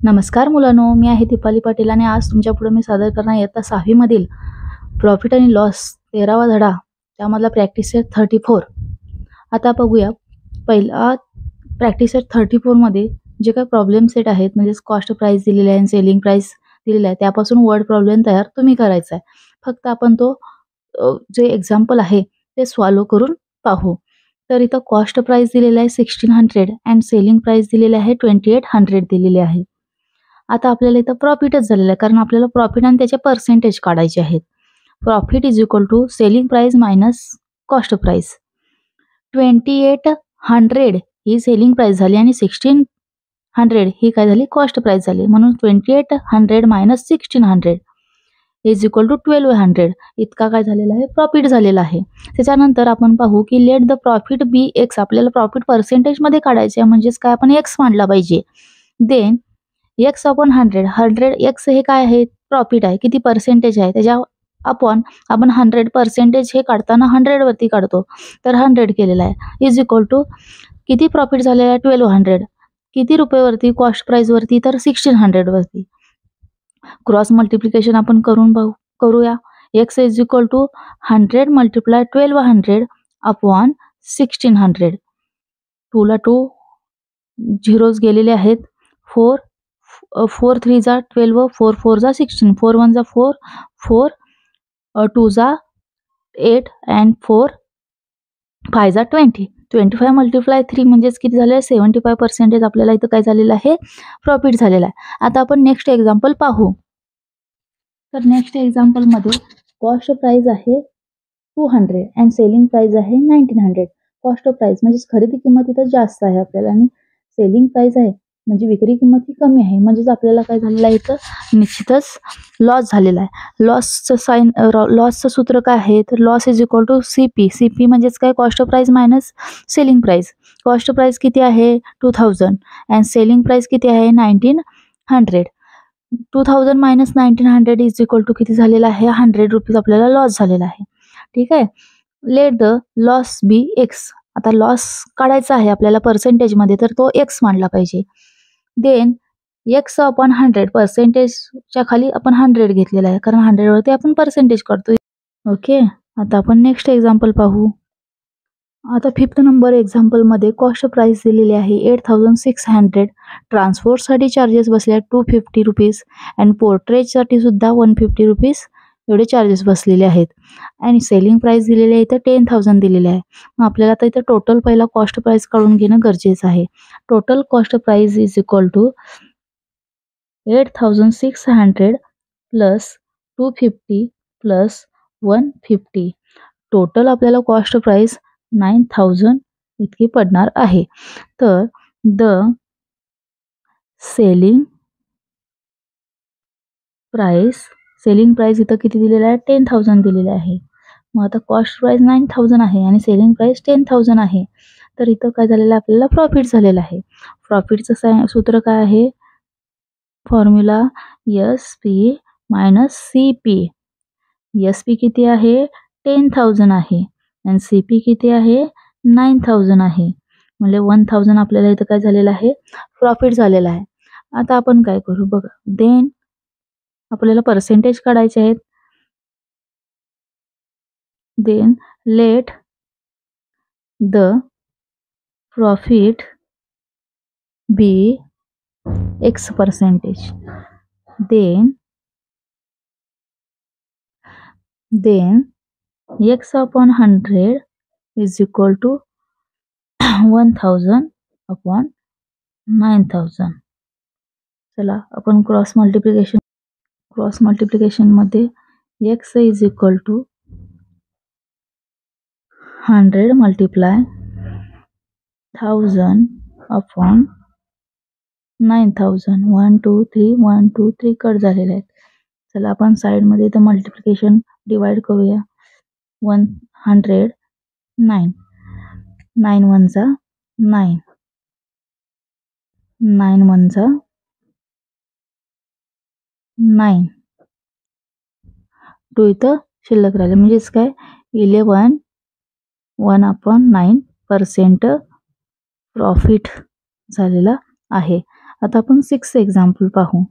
नमस्कार मुलांनो, मी आहे दीपाली पाटील आणि आज तुमच्यापुढे मी सादर करणार इयत्ता 6वी मधील प्रॉफिट आणि लॉस 13वा धडा त्यामधला प्रॅक्टिस सेट 34. आता बघूया पहिला प्रॅक्टिस सेट 34 मध्ये जे काही प्रॉब्लेम सेट आहेत म्हणजे कॉस्ट प्राइस दिलेले आहे आणि सेलिंग प्राइस दिलेला आहे त्यापासून वर्ड प्रॉब्लेम तयार तुम्ही करायचा आहे. फक्त आपण तो जे एक्झाम्पल आहे ते सॉल्व्ह करून पाहू. तर इथं कॉस्ट प्राइस दिलेला आहे 1600 अँड सेलिंग प्राइस दिलेले आहे 2800 दिलेले आहे. आता आपल्याला इथं प्रॉफिटच झालेलं आहे कारण आपल्याला प्रॉफिट आणि त्याचे पर्सेंटेज काढायचे आहेत. Profit is equal to selling price minus cost price. 2800 ही सेलिंग प्राइस झाली आणि 1600 ही काय झाली कॉस्ट प्राइस झाली. म्हणून 2800 मायनस 1600 इज इक्वल टू 1200 इतका काय झालेला आहे प्रॉफिट झालेला आहे. त्याच्यानंतर आपण पाहू की let the profit be x. आपल्याला प्रॉफिट पर्सेंटेज मध्ये काढायचे आहे म्हणजेच काय आपण एक्स मांडला पाहिजे. देन एक्स अपॉन 100 एक्स हे काय आहे प्रॉफिट आहे किती पर्सेंटेज आहे त्याच्या आपण 100% हे काढताना 100 वरती काढतो तर 100 केलेला आहे इज इक्वल टू किती प्रॉफिट झालेला आहे 1200 किती रुपयेवरती कॉस्ट प्राइस वरती तर 1600 वरती. क्रॉस मल्टिप्लिकेशन आपण करूया. X is equal to 100 multiply 1200 upon 1600. 2 ला 2 झिरोज गेलेले आहेत. 4 3 जा 12 4 4 जा 16 4 1 जा 4 4 2 जा 8 अँड 4 5 जा 20 25 मल्टिप्लाय 3 म्हणजेच किती झाले 75% आपल्याला इथं काय झालेलं आहे प्रॉफिट झालेला आहे. आता आपण नेक्स्ट एक्झाम्पल पाहू. तर नेक्स्ट एक्झाम्पल मध्ये कॉस्ट प्राइस आहे 200 अँड सेलिंग प्राइस आहे 1900. कॉस्ट प्राइस म्हणजे खरेदी किंमत इथं जास्त आहे आपल्याला आणि सेलिंग प्राइस आहे म्हणजे विक्री किंमत ही कमी आहे म्हणजेच आपल्याला काय झालेलं आहे इथं निश्चितच लॉस झालेला आहे. लॉसचं सूत्र काय आहे तर loss is equal to CP. CP म्हणजेच काय cost price minus selling price. Cost price किती आहे 2000 अँड सेलिंग प्राइस किती आहे 1900. 2000 मायनस 1900 इज इक्वल टू किती झालेला आहे 100 रुपीज आपल्याला लॉस झालेला आहे. ठीक आहे. Let the loss be x. आता लॉस काढायचा आहे आपल्याला पर्सेंटेज मध्ये तर तो एक्स मांडला पाहिजे. देन एक्स अपॉन 100 पर्सेंटेजच्या खाली आपण 100 घेतलेला आहे कारण 100 वरती आपण पर्सेंटेज करतोय. ओके. आता आपण नेक्स्ट एक्झाम्पल पाहू. आता 5th नंबर एक्झाम्पल मध्ये कॉस्ट प्राइस दिलेली आहे 8600. ट्रान्सपोर्टसाठी चार्जेस बसले 250 रुपीज अँड पोर्ट्रेजसाठी सुद्धा 150 रुपीज एवढे चार्जेस बसलेले आहेत आणि सेलिंग प्राइस दिलेली आहे इथं 10,000 दिलेले आहे. मग आपल्याला आता इथं टोटल पहिला कॉस्ट प्राइस काढून घेणं गरजेचं आहे. Total cost price is equal to 8600 plus 250 plus 150. Total आपल्याला कॉस्ट प्राइस 9000 इतकी पडणार आहे. तर द सेलिंग प्राइस इथं किती दिलेला आहे 10,000 दिलेले आहे. मग आता कॉस्ट प्राइस 9000 आहे आणि सेलिंग प्राइस 10,000 आहे तर इथं काय झालेलं आहे आपल्याला प्रॉफिट झालेलं आहे. प्रॉफिटचं सूत्र काय आहे formula SP minus CP. SP किती आहे 10,000 आहे आणि CP किती आहे 9000 आहे म्हणजे 1000 आपल्याला इथं काय झालेलं आहे प्रॉफिट झालेला आहे. आता आपण काय करू बघा. देन आपल्याला पर्सेंटेज काढायचे आहेत. Then let the profit be x percentage. Then x upon 100 is equal to 1000 upon 9000. चला आपण क्रॉस मल्टिप्लिकेशन मध्ये x is equal to 100 multiply 1000 upon 9000. 1 2 3 1 2 3 cut झालेले आहेत. चला आपण साइड मध्ये इथं मल्टिप्लिकेशन डिवाइड करूया. 100 9 9 1 जा 9 9 1 जा 9 2 इथं शिल्लक राहिले म्हणजेच काय 11 1 upon 9% प्रॉफिट झालेला आहे. आता आपण 6th एक्झाम्पल पाहू.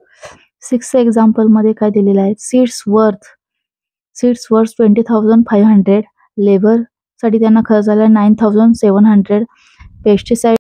6th एक्झाम्पलमध्ये काय दिलेलं आहे, सीड्स वर्थ 20,500, लेबरसाठी त्यांना खर्च झाला 9,700, पेस्टिसाइड